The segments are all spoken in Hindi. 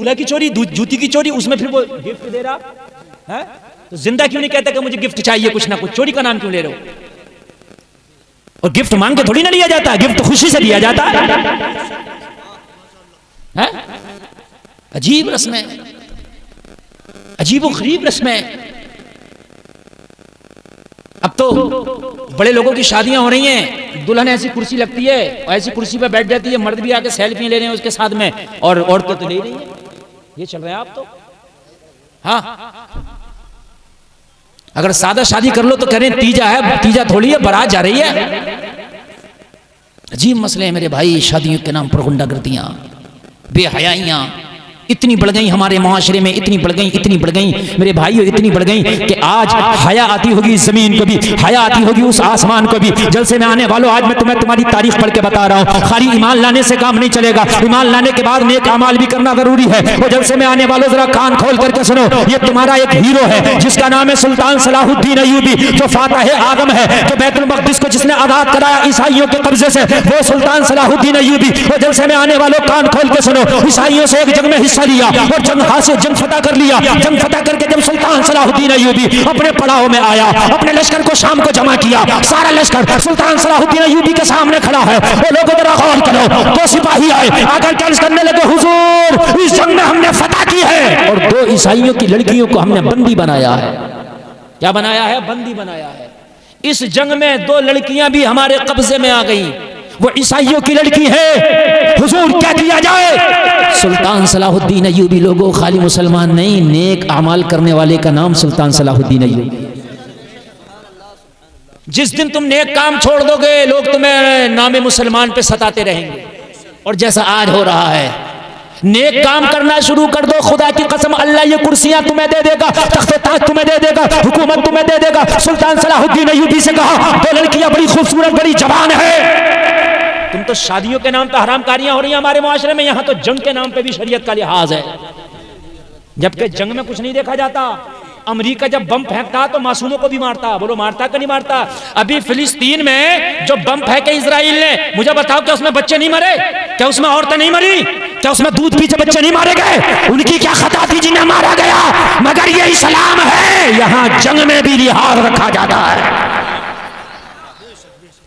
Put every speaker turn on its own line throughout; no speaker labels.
दूल्हा की चोरी, जूती की चोरी, उसमें फिर वो गिफ्ट दे रहा है। तो जिंदा क्यों नहीं कहता कि मुझे गिफ्ट चाहिए कुछ ना कुछ, चोरी का नाम क्यों ले रहे हो? और गिफ्ट मांग के थोड़ी ना लिया जाता, गिफ्ट तो खुशी से दिया जाता है। अजीब रस्में, अजीब व गरीब रस्में। अब तो बड़े लोगों की शादियां हो रही हैं, दुल्हन ऐसी कुर्सी लगती है और ऐसी कुर्सी पे बैठ जाती है, मर्द भी आके सेल्फी ले रहे हैं उसके साथ में, और औरतें तो ले रही हैं। ये चल रहा है आप तो। हाँ, अगर सादा शादी कर लो तो कह रहे हैं तीजा है, तीजा थोड़ी है, बारात जा रही है। अजीब मसले हैं मेरे भाई। शादियों के नाम पर गुंडागर्दियां, बेहयाइयां इतनी बढ़ गई हमारे माशरे में, इतनी बढ़ गई, इतनी बढ़ गई मेरे भाइयों, इतनी बढ़ गई कि आज हया आती होगी जमीन को भी, हया आती होगी उस आसमान को भी। जलसे में आने वालों, आज मैं तुम्हें तुम्हारी तारीख पढ़ के बता रहा हूँ। खाली ईमान लाने से काम नहीं चलेगा, ईमान लाने के बाद नेक अमाल भी करना जरूरी है। वो जलसे में आने वालों जरा कान खोल करके सुनो, ये तुम्हारा एक हीरो है जिसका नाम है सुल्तान सलाहुद्दीन अय्यूबी, जो फातह आदम है, जो बैतुल मक़दिस को जिसने आजाद कराया ईसाइयों के कब्जे से, वो सुल्तान सलाहुद्दीन अय्यूबी। वो जलसे में आने वालों कान खोल के सुनो, ईसाइयों से एक जंग में हिस्सा लिया और जंग हासिल, जंग फतह कर लिया। जंग फतह करके जब सुल्तान सलाहुद्दीन अय्यूबी अपने पड़ाव में आया, अपने लश्कर को शाम को जमा किया, सारा लश्कर सुल्तान सलाहुद्दीन अय्यूबी के सामने खड़ा है। वो लोगों जरा गौर करो, दो सिपाही आए, आकर कर्ज करने लगे, हुजूर इस जंग में हमने फतह की है और दो ईसाइयों की लड़कियों को हमने बंदी बनाया है। क्या बनाया है? बंदी बनाया है। इस जंग में दो लड़कियां भी हमारे कब्जे में आ गई, वो ईसाइयों की लड़की है, हुजूर क्या किया जाए? सुल्तान सलाहुद्दीन अय्यूबी लोगों खाली मुसलमान नहीं, नेक अमाल करने वाले का नाम सुल्तान सलाहुद्दीन अय्यूबी। जिस दिन तुम नेक काम छोड़ दोगे, लोग तुम्हें नामे मुसलमान पे सताते रहेंगे। और जैसा आज हो रहा है, नेक काम करना शुरू कर दो, खुदा की कसम अल्लाह ये कुर्सियां तुम्हें दे देगा, तख्ते ताज तुम्हें दे देगा, हुकूमत तुम्हें दे देगा। सुल्तान सलाहुद्दीन अय्यूबी से कहा, दो लड़कियां बड़ी खूबसूरत, बड़ी जवान है। तुम तो शादियों के नाम पर हरामकारियां हो रही हैं हमारे माशरे में, यहां तो जंग के नाम पे भी शरीयत का लिहाज है, जबकि जंग में कुछ नहीं देखा जाता। अमेरिका जब बम फेंकता तो मासूमों को भी मारता, बोलो मारता कि नहीं मारता? अभी फिलिस्तीन में जो बम फेंके इजराइल ने, मुझे बताओ क्या उसमें बच्चे नहीं मरे? क्या उसमें औरतें नहीं मरी? क्या उसमें दूध पीछे बच्चे नहीं मारे गए? उनकी क्या खता थी जिन्हें मारा गया? मगर ये इस्लाम है, यहां जंग में भी लिहाज रखा जाता है।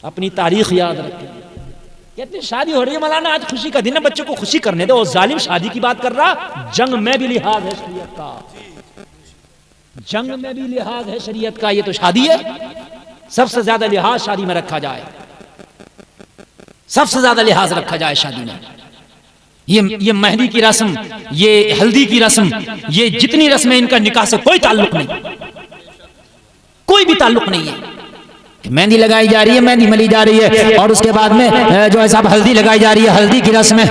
अपनी तारीख याद रखें। कहते शादी हो रही है मौलाना, आज खुशी का दिन है, बच्चों को खुशी करने दो। जालिम शादी की बात कर रहा, जंग में भी लिहाज है शरीयत का, जंग में भी लिहाज है शरीयत का। ये तो शादी है, सबसे ज्यादा लिहाज शादी में रखा जाए, सबसे ज्यादा लिहाज रखा जाए शादी में। ये मेहंदी की रस्म, ये हल्दी की रस्म, ये जितनी रस्में, इनका निकाह से कोई ताल्लुक नहीं, कोई भी ताल्लुक नहीं है। मेहंदी लगाई जा रही है, मेहंदी मली जा रही है, और उसके बाद में जो है साहब हल्दी लगाई जा रही है, हल्दी की रस्में।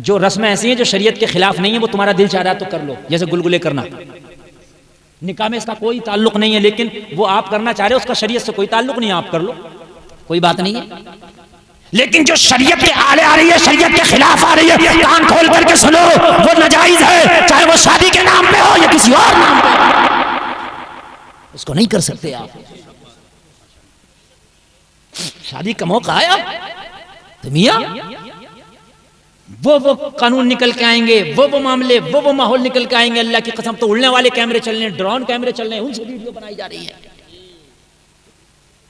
जो रस्में ऐसी हैं जो शरीयत के खिलाफ नहीं है, वो तुम्हारा दिल चाह रहा है तो कर लो, जैसे गुलगुले करना। निकाह में इसका कोई ताल्लुक नहीं है, लेकिन वो आप करना चाह रहे हो, उसका शरीयत से कोई ताल्लुक नहीं है, आप कर लो, कोई बात नहीं है। लेकिन जो शरीयत के आले आ रही है, शरीयत के खिलाफ आ रही है, कान खोल करके सुनो, वो नाजायज है, चाहे वो शादी के नाम पे हो या किसी और नाम पे, उसको नहीं कर सकते आप। शादी का मौका आया तो मियां वो कानून निकल के आएंगे, वो मामले, वो माहौल निकल के आएंगे। अल्लाह की कसम, तो उड़ने वाले कैमरे चल रहे हैं, ड्रोन कैमरे चल रहे हैं, उनसे वीडियो बनाई जा रही है।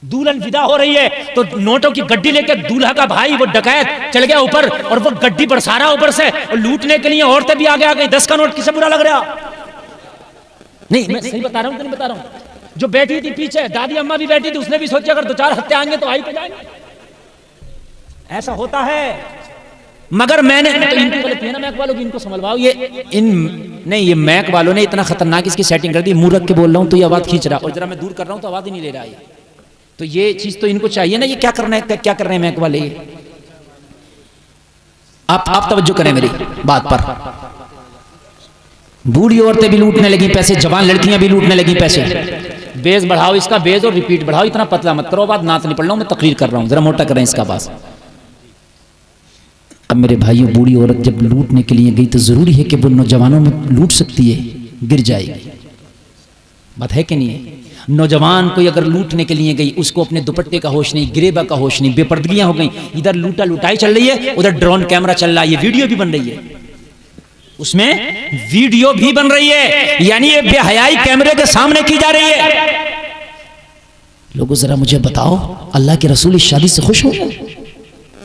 दुल्हन विदा हो रही है तो नोटों की गड्डी लेकर दूल्हा का भाई वो डकैत चल गया ऊपर, और वो गड्डी बरसा रहा ऊपर से, और लूटने के लिए औरतें भी आगे आ गई। 10 का नोट किसे बुरा लग रहा? नहीं, मैं सही बता रहा हूं, नहीं बता रहा हूं। जो बैठी थी पीछे, दादी अम्मा भी बैठी थी, उसने भी सोचा अगर 2-4 हत्ते आएंगे तो आई पे जाएंगे। ऐसा होता है। मगर मैंने तो इनकी गलती है ना, मैक वालों की, इनको संभलवाओ। ये मैक वालों ने इतना खतरनाक इसकी सेटिंग कर दी, मुंह रख के बोल रहा हूं तो ये आवाज खींच रहा, और जरा मैं दूर कर रहा हूं तो आवाज ही नहीं ले रहा है। तो ये चीज तो इनको चाहिए ना, ये क्या करना है, क्या कर रहे हैं मैक वाले? आप तवज्जो करें मेरी बात पर। बूढ़ी औरतें भी लूटने लगी पैसे, जवान लड़कियां भी लूटने लगी पैसे। बेस बढ़ाओ इसका, बेस और रिपीट बढ़ाओ, इतना पतला मत करो। बात नात नहीं पढ़ रहा हूं मैं, तकरीर कर रहा हूं, जरा मोटा करें इसका बात। अब मेरे भाइयों, बूढ़ी औरत जब लूटने के लिए गई तो जरूरी है कि वो नौजवानों में लूट सकती है, गिर जाएगी, बात है कि नहीं है? नौजवान कोई अगर लूटने के लिए गई, उसको अपने दुपट्टे का होश नहीं, गिरेबा का होश नहीं, बेपर्दगियां हो गई, इधर लूटा लुटाई चल रही है, उधर ड्रोन कैमरा चल रहा है, ये वीडियो भी बन रही है। उसमें वीडियो भी बन रही है, यानी ये बेहयाई कैमरे के सामने की जा रही है। लोगों जरा मुझे बताओ, अल्लाह के रसूल इस शादी से खुश हो?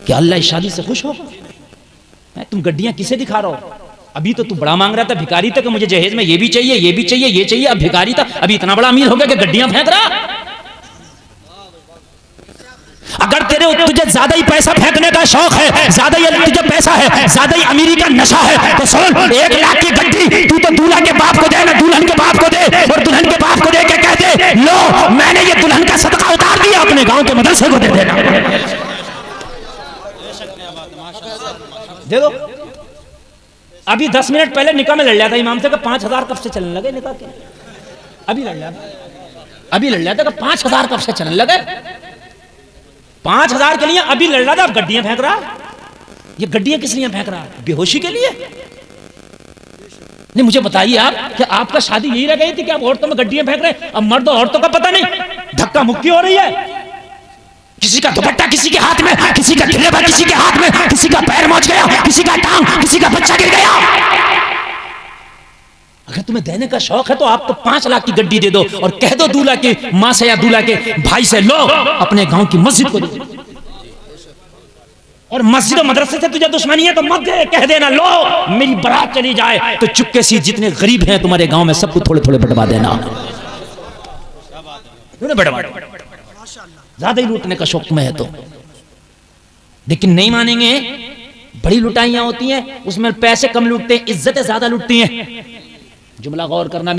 क्या अल्लाह इस शादी से खुश हो? तुम गड्डियां किसे दिखा रहे हो? अभी तो तू बड़ा मांग रहा था, भिखारी था कि मुझे जहेज में ये भी चाहिए, ये भी चाहिए, ये चाहिए। अब भिखारी था, अभी इतना बड़ा अमीर हो गया कि गड्डियां फेंक रहा। अगर तुझे ज्यादा ही पैसा फेंकने का शौक है, ज्यादा ही तुझे पैसा है, ज्यादा ही अमीरी का नशा है, तो सुन, 1 लाख की गड्डी तू तो दूल्हा के बाप को दे ना, दुल्हन के बाप को दे, और दुल्हन के बाप को दे के कह दे, लो मैंने ये दुल्हन का सदका उतार दिया, अपने गांव के मदरसे को दे देना। दे दो। अभी 10 मिनट पहले निकाह में लड़ लिया था इमाम से कि 5000 कब से चलने लगे निकाह के। अभी लड़ लिया था कि 5000 कब से चलने लगे। 5000 के लिए अभी लड़ रहा था, अब गड्डियां फेंक रहा। ये गड्डियां किस लिए फेंक रहा? बेहोशी के लिए? नहीं, मुझे बताइए आप, कि आपका शादी यही रह गई थी कि आप औरतों में गड्डियां फेंक रहे हैं? अब मर्द औरतों का पता नहीं, धक्का मुक्की हो रही है। किसी का दुपट्टा किसी के हाथ में, किसी का गिरेबा किसी के हाथ में, किसी का पैर मौज गया, किसी का टांग, किसी का बच्चा गिर गया। अगर तुम्हें देने का शौक है तो आप तो 5 लाख की गड्डी दे दो और कह दो दूल्हा की मां से या दूल्हा के भाई से, लो अपने गांव की मस्जिद को दे। और मस्जिद और मदरसे से तुझे दुश्मनी है तो मत दे, कह देना लो मेरी बारात चली जाए तो चुपके से जितने गरीब हैं तुम्हारे गांव में सबको थोड़े थोड़े बंटवा देना। ज्यादा ही लूटने का शौक तुम्हें है तो। लेकिन नहीं मानेंगे, बड़ी लुटाइयां होती हैं, उसमें पैसे कम लूटते हैं, इज्जतें ज्यादा लूटती हैं। जुमला गौर करना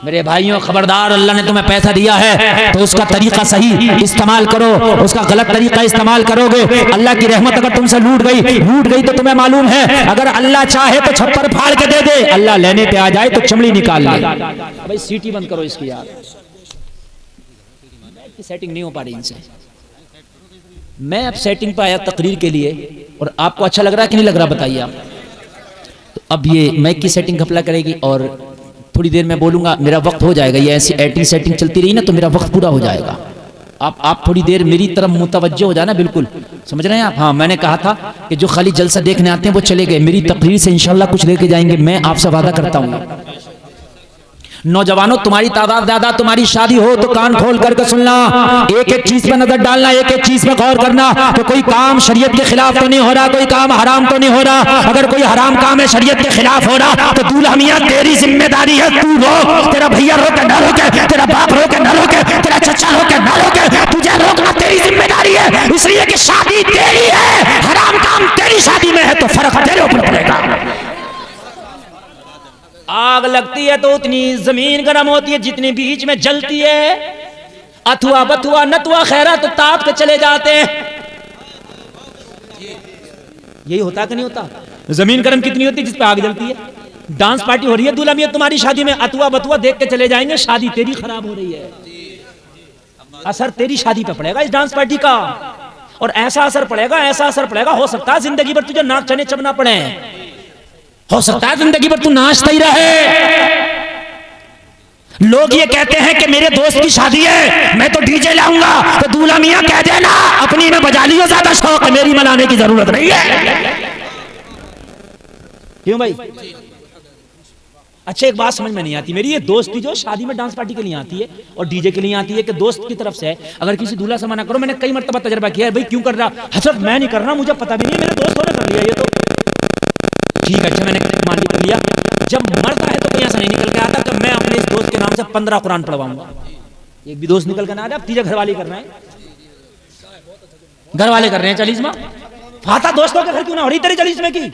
मेरे भाइयों, खबरदार, अल्लाह ने तुम्हें पैसा दिया है तो उसका तरीका सही इस्तेमाल करो, उसका गलत तरीका इस्तेमाल करोगे अल्लाह की रहमत अगर तुमसे लूट गई तो तुम्हें मालूम है, अगर अल्लाह चाहे तो छप्पर फाड़ के दे दे, अल्लाह लेने पे आ जाए तो चमड़ी निकाल ले। भाई सीटी बंद करो इसकी यार, सेटिंग नहीं हो पा रही इनसे। मैं अब सेटिंग पे आया तकरीर के लिए और आपको अच्छा लग रहा है कि नहीं लग रहा बताइए आप। तो अब ये माइक की सेटिंग घपला करेगी और थोड़ी देर में बोलूंगा, मेरा वक्त हो जाएगा। ये ऐसी एटी सेटिंग चलती रही ना तो मेरा वक्त पूरा हो जाएगा। आप थोड़ी देर मेरी तरफ मुतवज्जो हो जाना, बिल्कुल समझ रहे हैं आप। हाँ, मैंने कहा था कि जो खाली जलसा देखने आते हैं वो चले गए, मेरी तकरीर से इंशाल्लाह कुछ लेके जाएंगे, मैं आपसे वादा करता हूँ। नौजवानों, तुम्हारी तादाद ज्यादा, तुम्हारी शादी हो तो कान खोल करके सुनना, एक एक चीज पे नजर डालना, एक एक चीज पे गौर करना तो कोई काम शरीयत के खिलाफ तो नहीं हो रहा, कोई काम हराम तो नहीं हो रहा। अगर कोई हराम काम है शरीयत के खिलाफ हो रहा तो दूल्हा मियां तेरी जिम्मेदारी है, तू रोक। तेरा भैया रोके ना रोके, तेरा बाप रोके ना रोके, तेरा चचा रोके ना रोके, तुझे रोकना तेरी जिम्मेदारी है, इसलिए कि शादी तेरी है, हराम काम तेरी शादी में है तो फर्क तेरे ऊपर पड़ेगा। आग लगती है तो उतनी जमीन गर्म होती है जितनी बीच में जलती है। अथुआ बथुआ नतुआ खैरा तो ताप के चले जाते हैं। यही होता कि नहीं होता? जमीन गर्म कितनी होती है जिस पे आग जलती है। डांस पार्टी हो रही है दूल्हा मियां तुम्हारी शादी में, अथुआ बथुआ देख के चले जाएंगे, शादी तेरी खराब हो रही है। असर तेरी शादी पे पड़ेगा इस डांस पार्टी का, और ऐसा असर पड़ेगा, हो सकता है जिंदगी भर तुझे नाक चने चबना पड़े, हो सकता है जिंदगी भर तू नाचता ही रहे। लोग ये कहते हैं कि मेरे दोस्त की शादी है मैं तो डीजे लाऊंगा, तो दूल्हा मियां कह देना अपनी में बजा लियो, ज्यादा शौक है, मेरी मनाने की जरूरत नहीं है। क्यों भाई? अच्छा, एक बात समझ में नहीं आती मेरी, ये दोस्त की जो शादी में डांस पार्टी के लिए आती है और डीजे के लिए आती है कि दोस्त की तरफ से अगर किसी दूल्हा से मना करो, मैंने कई मरतबा तजर्बा किया है, भाई क्यों कर रहा? हजरत मैं नहीं कर रहा, मुझे पता भी नहीं, मेरे दोस्तों ने कर लिया ये तो ठीक है। अच्छा, मैंने मान कर लिया, जब मरता है तो कहीं ऐसा नहीं निकल के आता कि मैं अपने इस दोस्त के नाम से 15 कुरान पढ़वाऊंगा। एक भी दोस्त निकल कर ना आ रहा, अब तीजे घर वाले कर रहे हैं, घर वाले कर रहे हैं चालीसवां फाता। दोस्तों के घर क्यों ना हो रही तेरी चालीसवें की?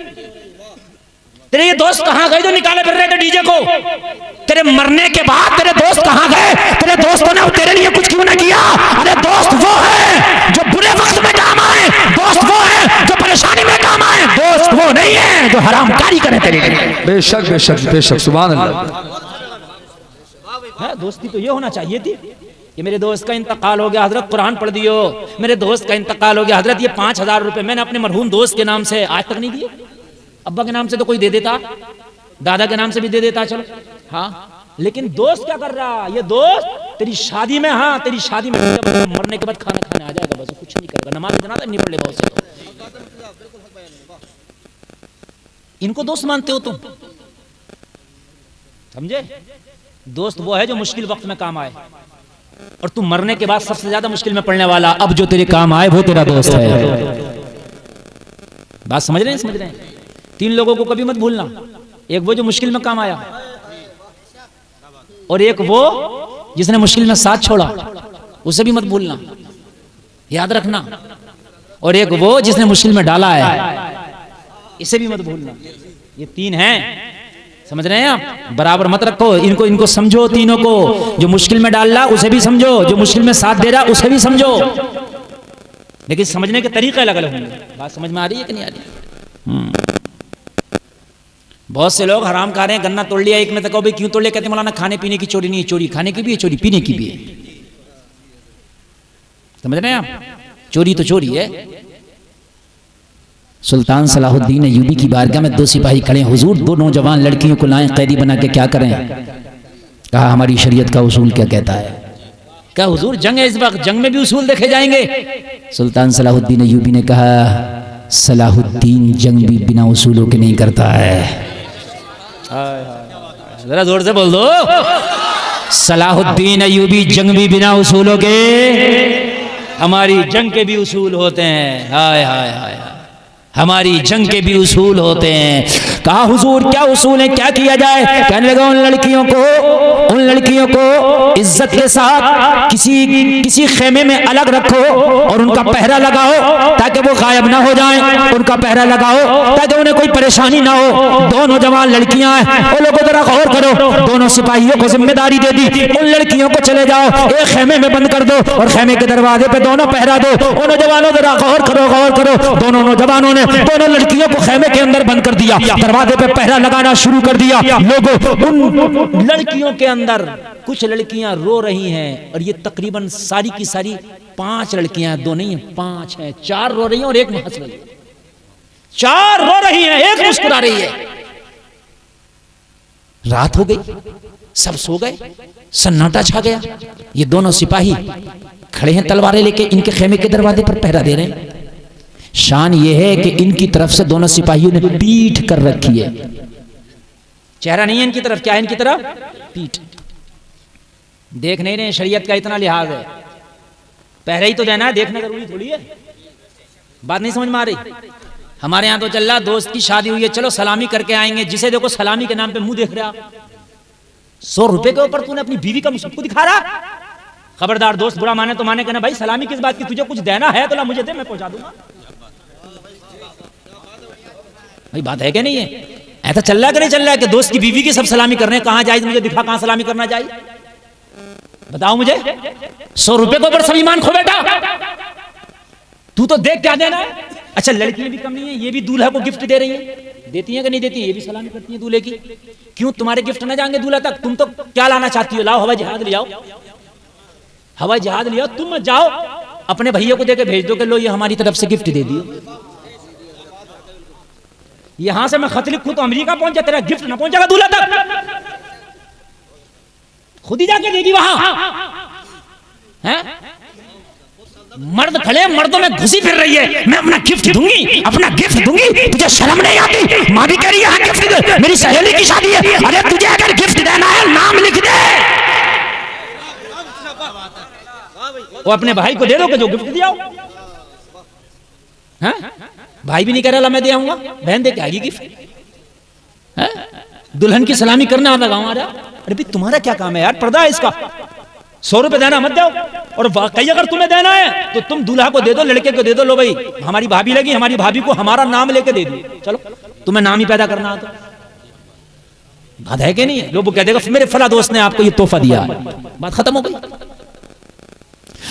तेरे ये दोस्त कहां गए जो निकाले फिर रहे थे डीजे को? तेरे मरने के बाद तेरे दोस्त कहां गए? तेरे दोस्तों ने तेरे लिए कुछ क्यों ना किया? अरे दोस्त वो है जो बुरे वक्त में काम आए, दोस्त वो है जो परेशानी में काम आए, दोस्त वो नहीं है जो हरामकारी करे तेरे लिए।
बेशक बेशक बेशक, सुभान अल्लाह।
दोस्ती तो ये होना चाहिए थी कि मेरे दोस्त का इंतकाल हो गया, हजरत कुरान पढ़ दियो, मेरे दोस्त का इंतकाल हो गया, हजरत ये 5000 रुपए मैंने अपने मरहूम दोस्त के नाम से आज तक नहीं दिए। अब्बा के नाम से तो कोई दे देता, दादा के नाम से भी दे देता, चलो हाँ, लेकिन दोस्त क्या कर रहा? ये दोस्त तेरी शादी में, हाँ तेरी शादी में मरने के बाद खाना खाने आ जाएगा, बस कुछ नहीं करेगा, नमाज जनाजा नहीं पढ़ लेगा उससे। तो इनको दोस्त मानते हो तुम? समझे? दोस्त वो है जो मुश्किल वक्त में काम आए, और तुम मरने के बाद सबसे ज्यादा मुश्किल में पड़ने वाला अब जो तेरे काम आए वो तेरा दोस्त है। बात समझ रहे हैं? समझ रहे हैं? 3 लोगों को कभी मत भूलना, एक वो जो मुश्किल में काम आया, और एक वो जिसने मुश्किल में साथ छोड़ा, उसे भी मत भूलना, याद रखना, और एक वो जिसने मुश्किल में डाला है, इसे भी मत भूलना। ये 3 हैं, समझ रहे हैं आप? बराबर मत रखो इनको, इनको समझो तीनों को। जो मुश्किल में डाल रहा उसे भी समझो, जो मुश्किल में साथ दे रहा उसे भी समझो, लेकिन समझने के तरीके अलग अलग होंगे। बात समझ में आ रही है कि नहीं आ रही? बहुत से लोग हराम खा रहे हैं, गन्ना तोड़ लिया, एक में तक भाई क्यों तोड़ लिया? कहते मौलाना खाने पीने की चोरी नहीं है, चोरी खाने की भी है, चोरी पीने की भी है। समझ रहे हैं आप? चोरी तो चोरी है। सुल्तान सलाहुद्दीन अय्यूबी की बारगाह में 2 सिपाही खड़े, हुजूर 2 नौजवान लड़कियों को लाएं, कैदी बना के क्या करें? कहा हमारी शरीयत का उसूल क्या कहता है। क्या हुजूर जंग है इस वक्त, जंग में भी उसूल देखे जाएंगे? सुल्तान सलाहुद्दीन अय्यूबी ने कहा सलाहुद्दीन जंग भी बिना उसूलों के नहीं करता है। जरा जोर से बोल दो, सलाहुद्दीन अय्यूबी जंग भी बिना उसूलों के, हमारी जंग के भी उसूल होते हैं। हाय हाय हाय, हमारी जंग के भी उसूल होते हैं। कहा हुजूर क्या उसूल है, क्या किया जाए? कहने लगा उन लड़कियों को इज्जत के साथ किसी खेमे में अलग रखो और उनका पहरा लगाओ ताकि वो गायब ना हो जाएं। उनका पहरा लगाओ ताकि उन्हें कोई परेशानी ना हो। 2 नौजवान लड़कियां हैं, वो लोगों जरा गौर करो, दोनों सिपाहियों को जिम्मेदारी दे दी, उन लड़कियों को चले जाओ एक खेमे में बंद कर दो और खेमे के दरवाजे पे दोनों पहरा दो। उन नौजवानों जरा गौर करो। दोनों नौजवानों ने दोनों लड़कियों को खेमे के अंदर बंद कर दिया, दरवाजे पे पहरा लगाना शुरू कर दिया। लोगों उन लड़कियों के अंदर कुछ लड़कियां रो रही हैं, और ये तकरीबन सारी की सारी 5 लड़कियां, 2 नहीं है 5 हैं। 4 रो रही हैं और 1 हंस रही है। 4 रो रही हैं, 1 मुस्कुरा रही है। रात हो गई, सब सो गए, सन्नाटा छा गया। ये दोनों सिपाही खड़े हैं तलवारें लेके, इनके खेमे के दरवाजे पर पहरा दे रहे हैं। शान ये है कि इनकी तरफ से दोनों सिपाहियों ने पीठ कर रखी है, चेहरा नहीं है इनकी तरफ। क्या है इनकी तरफ? पीठ। देख नहीं रहे, शरीयत का इतना लिहाज है, पहले ही तो देना है, देखना जरूरी थोड़ी है। बात नहीं समझ में आ रही? हमारे यहां तो चल रहा, दोस्त की शादी हुई है, चलो सलामी करके आएंगे। जिसे देखो सलामी के नाम पे मुंह देख रहा। 100 रुपए के ऊपर तूने अपनी बीवी का मुंह सबको दिखा रहा। खबरदार, दोस्त बुरा माने तो माने, कहना भाई सलामी किस बात की, तुझे कुछ देना है तो ला मुझे दे, मैं पहुंचा दूंगा। भाई बात है क्या नहीं है? ऐसा चल रहा है कि नहीं चल रहा है कि दोस्त की बीवी की सब सलामी कर रहे हैं? कहां जायज, मुझे दिखा कहां सलामी करना चाहिए, बताओ मुझे। 100 रुपए के ऊपर सब ईमान खो बैठा। तू तो देख क्या देना है। अच्छा, लड़कियां भी कम नहीं है, ये भी दूल्हा को गिफ्ट दे रही है, देती है कि नहीं देती है? ये भी सलामी करती है दूल्हे की। क्यों, तुम्हारे गिफ्ट ना जाएंगे दूल्हा तक? तुम तो क्या लाना चाहती हो? लाओ हवाई जहाज ले आओ, हवाई जहाज ले आओ। तुम मत जाओ, अपने भैया को देके भेज दो कि लो ये हमारी तरफ से गिफ्ट दे दियो। यहां से मैं खत लिखूं तो अमेरिका पहुंच जाए, तेरा गिफ्ट ना पहुंचेगा दूल्हा तक, खुद ही जाके देगी वहां। हैं? मर्द खड़े, मर्दों में घुसी फिर रही है, मैं अपना गिफ्ट दूंगी, अपना गिफ्ट दूंगी। तुझे शर्म नहीं आती? मां भी कह रही है गिफ्ट दे, मेरी सहेली की शादी है। अरे तुझे अगर गिफ्ट देना है नाम लिख दे, वो अपने भाई को दे दो कि जो गिफ्ट दिया हो। भाई भी नहीं कह रहा मैं दे आऊंगा, बहन दे के आएगी गिफ्ट। दुल्हन की सलामी करना आता गाँव आ रहा। अरे भाई तुम्हारा क्या काम है यार, पर्दा है इसका। 100 रुपए देना मत दो, और वाकई अगर तुम्हें देना है तो तुम दूल्हा को दे दो, लड़के को दे दो। लो भाई हमारी भाभी लगी, हमारी भाभी को हमारा नाम लेके दे दो। चलो, तुम्हें नाम ही पैदा करना आता, बात है कि नहीं है? लोग कह देगा मेरे फला दोस्त ने आपको ये तोहफा दिया, बात खत्म हो गई।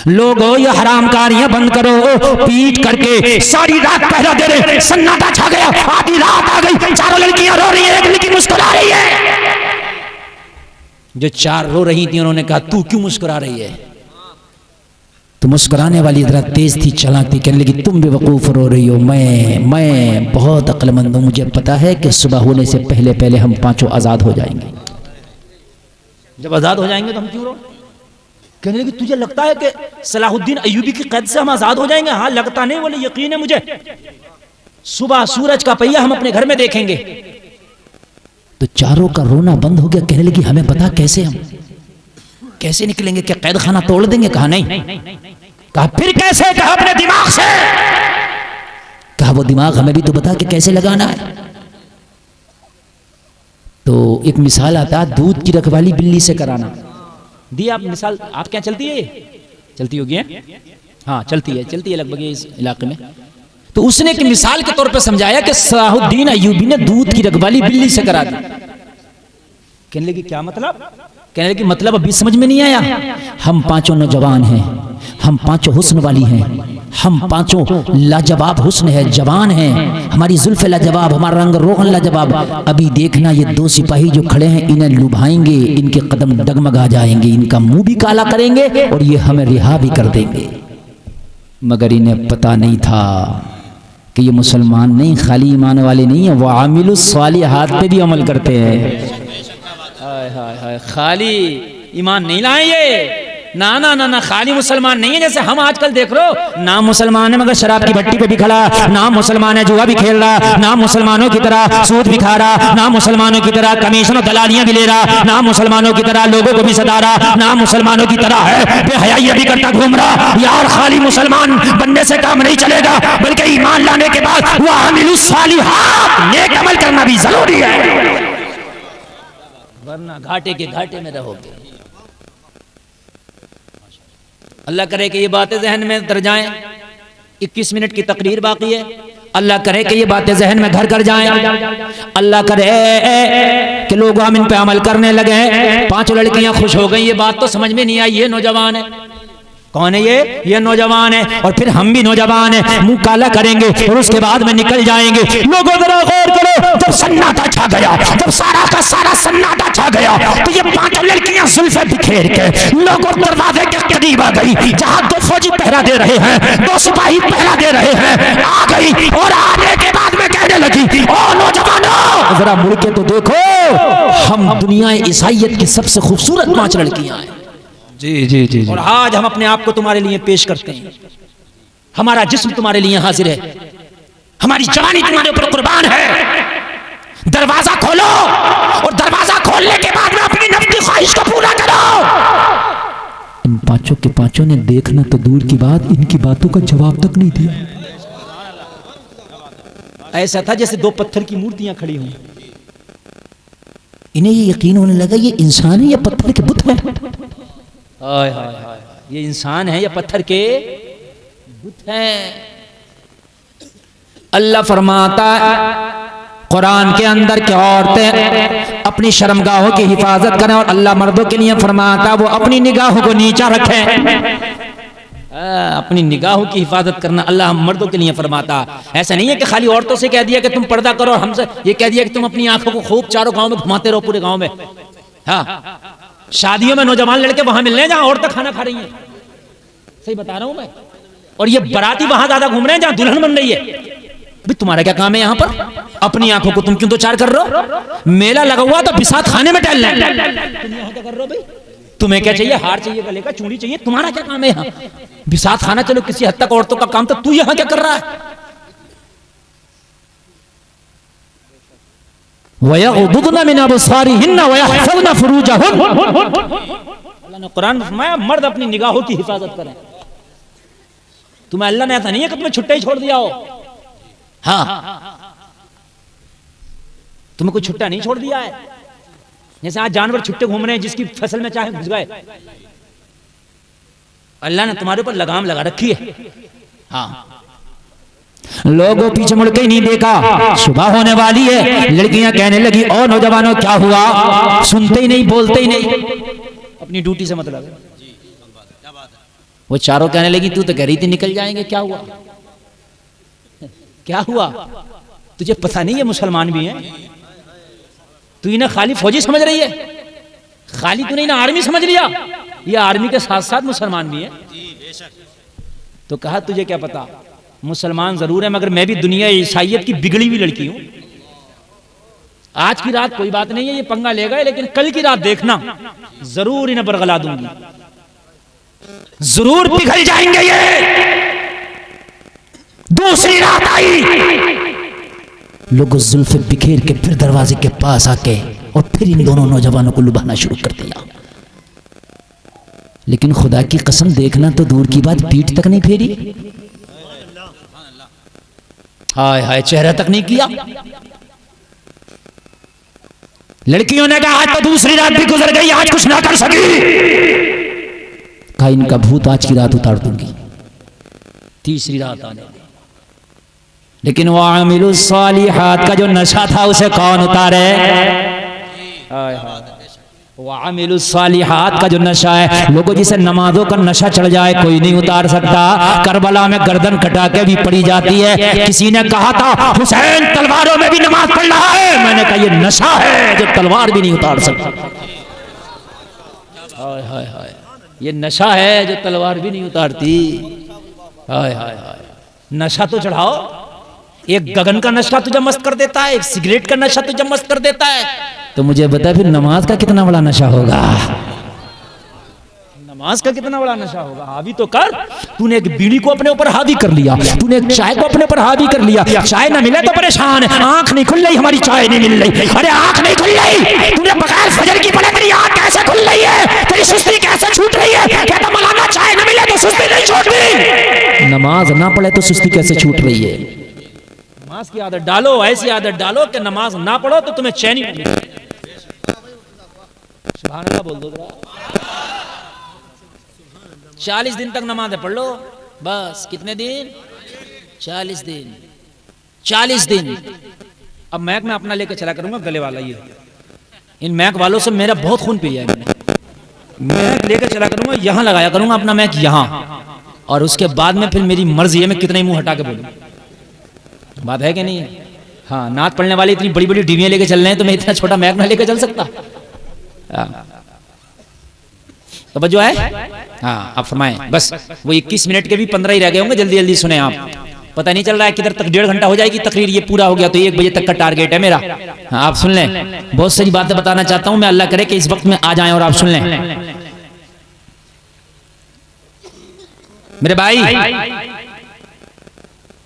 लोगों ये हरामकारियां बंद करो। पीट करके सारी रात पहरा दे रहे, सन्नाटा छा गया, आधी रात आ गई, 4 लड़कियां रो रही है, एक लड़की मुस्कुरा रही है। जो 4 रो रही थी उन्होंने कहा तू क्यों मुस्कुरा रही है? तो मुस्कुराने वाली जरा तेज थी, चालाक थी, कहने लगी तुम बेवकूफ रो रही हो, मैं बहुत अक्लमंद हूं, मुझे पता है कि सुबह होने से पहले पहले हम 5 आजाद हो जाएंगे। जब आजाद हो जाएंगे तो हम क्यों रो? कहने लगी तुझे लगता है कि सलाहुद्दीन अय्यूबी की कैद से हम आजाद हो जाएंगे? हाँ लगता नहीं, बोले यकीन है मुझे। सुबह सूरज का पहिया हम अपने घर में देखेंगे।
तो चारों का रोना बंद हो गया। कहने लगी हमें बता कैसे, हम कैसे निकलेंगे, क्या कैद खाना तोड़ देंगे? कहा नहीं। कहा फिर कैसे? कहा अपने दिमाग से। कहा वो दिमाग हमें भी तो बता कि कैसे लगाना है। तो एक मिसाल आता है दूध की रखवाली बिल्ली से कराना।
दी आप मिसाल, आप क्या चलती है? चलती होगी है? हाँ चलती है लगभग इस इलाके में।
तो उसने एक मिसाल के तौर पर समझाया कि सलाहुद्दीन अय्यूबी ने दूध की रखवाली बिल्ली से करा दी।
कहने लगी क्या मतलब?
कहने लगी मतलब अभी समझ में नहीं आया। हम पांचों नौजवान हैं, हम पांचों हुस्न वाली हैं, हम पांचों लाजवाब हुस्न है, जवान हैं, हमारी जुल्फ लाजवाब, हमारा रंग रोगन लाजवाब। अभी देखना ये दो सिपाही जो खड़े हैं इन्हें लुभाएंगे, इनके कदम डगमगा जाएंगे, इनका मुंह भी काला करेंगे और ये हमें रिहा भी कर देंगे। मगर इन्हें पता नहीं था कि ये मुसलमान नहीं, खाली ईमान वाले नहीं है, वो आमिलुस सालिहात पे भी अमल करते हैं।
हाय हाय हाय, खाली ईमान नहीं लाए ये। ना ना ना ना, खाली मुसलमान नहीं है जैसे हम आजकल देख रहे हो।
नाम मुसलमान है मगर शराब की भट्टी पे भी खड़ा, नाम मुसलमान है जुआ भी खेल रहा, नाम मुसलमानों की तरह सूद भी खा रहा, नाम मुसलमानों की तरह कमीशन और दलालियां भी ले रहा, नाम मुसलमानों की तरह लोगों को भी सदा रहा, नाम मुसलमानों की तरह है बेहयाई भी करता घूम रहा। यार खाली मुसलमान बनने से काम नहीं चलेगा, बल्कि ईमान लाने के बाद वो आमिलुस सालिहात नेक अमल करना भी जरूरी है,
वरना घाटे के घाटे में रहोगे। अल्लाह करे कि ये बातें जहन में दर जाएं। 21 मिनट की तकरीर बाकी है।
अल्लाह करे कि ये बातें जहन में घर कर जाएं। अल्लाह करे कि लोग हम इन पे अमल करने लगे।
पांचों लड़कियां खुश हो गई। ये बात तो समझ में नहीं आई, ये नौजवान है। कौन है ये नौजवान है।
और फिर हम भी नौजवान है, मुंह काला करेंगे और उसके बाद में निकल जाएंगे। लोगों जरा गौर करो, जब सन्नाटा छा गया, जब सारा का सारा सन्नाटा छा गया, तो ये पांचों लड़कियां जुल्फे बिखेर के लोगों दरवाजे के करीब आ गई। जहां दो फौजी पहरा दे रहे हैं, दो सिपाही पहरा दे रहे हैं, आ गई और आने के बाद में कहने लगी ओ नौजवानों जरा मुड़ के तो देखो, हम दुनिया ईसाइयत की सबसे खूबसूरत 5 लड़कियां हैं।
जी जी जी जी।
और आज हम अपने आप को तुम्हारे लिए पेश करते हैं। हमारा जिस्म तुम्हारे लिए हाजिर है,
हमारी जवानी तुम्हारे ऊपर कुर्बान है। दरवाजा खोलो और दरवाजा खोलने के बाद में अपनी नफ्स की ख्वाहिश को पूरा करो। इन पांचों के पांचों ने देखना तो दूर की बात, इनकी बातों का जवाब तक नहीं दिया।
ऐसा था जैसे 2 पत्थर की मूर्तियां खड़ी हुई।
इन्हें ये यकीन होने लगा ये इंसान है या पत्थर के बुत है।
हाय हाय हाय, ये इंसान है या पत्थर के बुत हैं।
अल्लाह फरमाता कुरान के अंदर कि औरतें अपनी शर्मगाहों की हिफाजत करें, और अल्लाह मर्दों के लिए फरमाता वो अपनी निगाहों को नीचा रखें।
अपनी निगाहों की हिफाजत करना अल्लाह मर्दों के लिए फरमाता। ऐसा नहीं है कि खाली औरतों से कह दिया कि तुम पर्दा करो, हमसे ये कह दिया कि तुम अपनी आंखों को खूब चारों गांव में घुमाते रहो, पूरे गांव में। हाँ, शादियों में नौजवान लड़के वहां मिल रहे हैं जहां औरतें खाना खा रही हैं। सही बता रहा हूं मैं। और ये बाराती वहां ज्यादा घूम रहे हैं जहां दुल्हन बन रही है। भाई तुम्हारा क्या काम है यहाँ पर? अपनी आंखों को तुम क्यों तो चार कर रहे हो? मेला लगा हुआ तो बिसात खाने में टहल रहे। तुम यहाँ क्या कर रहे हो भाई? तुम्हें क्या चाहिए? हार चाहिए, गले का चूड़ी चाहिए? तुम्हारा क्या काम है यहाँ? बिसात खाना चलो किसी हद तक औरतों का काम, तो तू यहाँ क्या कर रहा है?
वयग़ुद्दुना मिन अबसारिहिन्ना वयहफ़ज़्ना फ़ुरूजहुन्ना।
अल्लाह ने कुरान में फरमाया मर्द अपनी निगाहों की हिफाजत करें। तुम्हें अल्लाह ने ऐसा नहीं है कि तुम्हें छुट्टा ही छोड़ दिया हो। हाँ, तुम्हें कोई छुट्टा नहीं छोड़ दिया है। जैसे आज जानवर छुट्टे घूम रहे हैं, जिसकी फसल में चाहे घुस गए। अल्लाह ने तुम्हारे ऊपर लगाम लगा रखी है। हाँ,
लोगों पीछे मुड़ के ही नहीं देखा। सुबह होने वाली है, लड़कियां कहने लगी ओ नौजवानों क्या हुआ? सुनते ही नहीं, बोलते ही नहीं,
अपनी ड्यूटी से मतलब है।
वो चारों कहने लगी तू तो कह रही थी निकल जाएंगे, क्या हुआ?
क्या हुआ? तुझे पता नहीं है मुसलमान भी हैं? तू इन्हें खाली फौजी समझ रही है? खाली तूने इन्हें आर्मी समझ लिया? ये आर्मी के साथ साथ मुसलमान भी हैं। तो कहा तुझे क्या पता, मुसलमान जरूर है मगर मैं भी दुनिया ईसाइयत की बिगड़ी हुई लड़की हूं। आज की रात कोई बात नहीं है, ये पंगा ले गए, लेकिन कल की रात देखना जरूर इन्हें बरगला दूंगी,
जरूर पिघल जाएंगे ये। दूसरी रात आई, लोगों जुल्फे बिखेर के फिर दरवाजे के पास आके और फिर इन दोनों नौजवानों को लुभाना शुरू कर दिया। लेकिन खुदा की कसम, देखना तो दूर की बात, पीठ तक नहीं फेरी, हाय हाय, चेहरा तक नहीं किया। लड़कियों ने कहा आज तो दूसरी रात भी गुजर गई, आज कुछ ना कर सकी। कहा इनका भूत आज की रात उतार दूंगी। तीसरी रात आने दी, लेकिन वो आमिलुस सालिहात का जो नशा था उसे कौन उतारे? वो आमिलुस सालिहात का जो नशा है, लोगों जिसे नमाजों का नशा चढ़ जाए कोई नहीं उतार सकता। करबला में गर्दन कटा के भी पड़ी जाती है। किसी ने कहा था हुसैन तलवारों में भी नमाज पढ़ रहा है, मैंने कहा ये नशा है जो तलवार भी नहीं उतार सकता। हाय हाय हाय, ये नशा है जो तलवार भी नहीं उतारती। हाय हाय हाय, नशा तो चढ़ाओ। एक गगन का नशा तुझे मस्त कर देता है, एक सिगरेट का नशा तुझे मस्त कर देता है, तो मुझे बता फिर नमाज का कितना बड़ा नशा होगा? नमाज का कितना बड़ा नशा होगा? हावी तो कर। तूने एक बीड़ी को अपने ऊपर हावी कर लिया, तूने एक चाय को अपने ऊपर हावी कर लिया। चाय ना मिले तो परेशान है, आंख नहीं खुल रही हमारी, चाय नहीं मिल रही। अरे आंख नहीं खुल रही, तूने बगैर फजर की पढ़े तेरी आंख कैसे खुल रही है? तेरी सुस्ती कैसे छूट रही है? कहता मौलाना चाय ना मिले तो सुस्ती नहीं छूटती। नमाज ना पढ़े तो सुस्ती कैसे छूट रही है? नमाज की आदत डालो, ऐसी आदत डालो कि नमाज ना पढ़ो तो तुम्हें चैन ही नहीं। सुभान अल्लाह बोल दो जरा। 40 दिन तक नमाज़ें पढ़ लो बस। कितने दिन? 40 दिन। 40 दिन। अब मैक में अपना लेकर चला करूंगा, गले वाला ये। इन मैक वालों से मेरा बहुत खून पी है मैंने। मैक लेकर चला करूंगा, यहां लगाया करूंगा अपना मैक यहां, और उसके बाद में फिर मेरी मर्जी है मैं कितना ही मुंह हटा के बोलूं। बात है कि नहीं? हाँ, नात पढ़ने वाले इतनी बड़ी बड़ी डिबियां लेके चल रहे हैं तो मैं इतना छोटा मैक ना लेकर चल सकता? तो जो है, हाँ आप फरमाएं। बस वो 21 मिनट के भी 15 ही रह गए होंगे, जल्दी जल्दी सुने आप। पता नहीं चल रहा है किधर तक 1.5 घंटा हो जाएगी तकरीर, ये पूरा हो गया तो 1 बजे तक का टारगेट है मेरा। हाँ आप सुन लें, बहुत सारी बातें बताना चाहता हूं मैं, अल्लाह करे कि इस वक्त में आ जाएं और आप सुन लें मेरे भाई।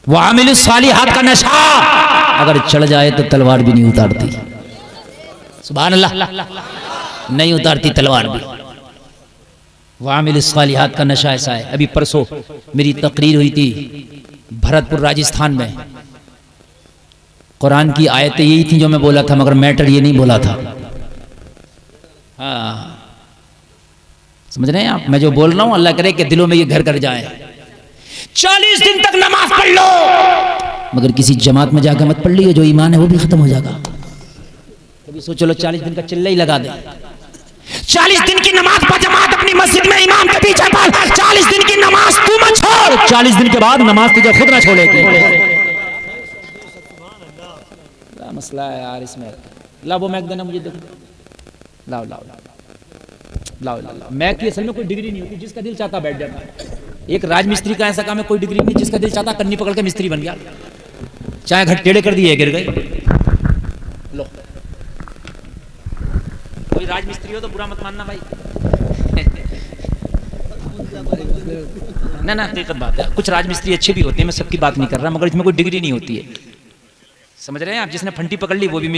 वो आमिलुस सालिहात का नशा अगर चढ़ जाए तो तलवार भी नहीं उतारती। सुभान अल्लाह, नहीं उतारती तलवार भी। वो आमिलुस सालिहात का नशा ऐसा है। अभी परसों मेरी तकरीर हुई थी भरतपुर राजस्थान में। कुरान की आयतें यही थी जो मैं बोला था, मगर मैटर ये नहीं बोला था। हाँ समझ रहे हैं आप? मैं जो बोल रहा हूं अल्लाह करे कि दिलों में ये घर कर जाए। 40 दिन तक नमाज पढ़ लो, मगर किसी जमात में जाकर मत पढ़ लियो, जो ईमान है वो भी खत्म हो जाएगा। कभी सोच लो 40 दिन का चिल्ला ही लगा दे। 40 दिन की नमाज पर जमात अपनी मस्जिद में इमाम के पीछे पढ़। 40 दिन की नमाज तू मत छोड़, 40 दिन के बाद नमाज तुझे खुद ना छोड़ेगी। क्या मसला है यार इसमें? लाओ वो मैक देना मुझे, देखो लाओ लाओ लाओ लाओ। मैक की असल में कोई डिग्री नहीं होती, जिसका दिल चाहता बैठ जाता है। एक राजमिस्त्री का ऐसा काम है, कोई डिग्री नहीं, जिसका दिल चाहता कन्नी पकड़ के मिस्त्री बन गया, चाहे घर टेढ़े कर दिए गिर गए। लो कोई राजमिस्त्री हो तो बुरा मत मानना भाई। ना ना हकीकत बात है, कुछ राजमिस्त्री अच्छे भी होते हैं, मैं सबकी बात नहीं कर रहा, मगर इसमें कोई डिग्री नहीं होती है। समझ रहे हैं आप? जिसने फंटी पकड़ ली वो भी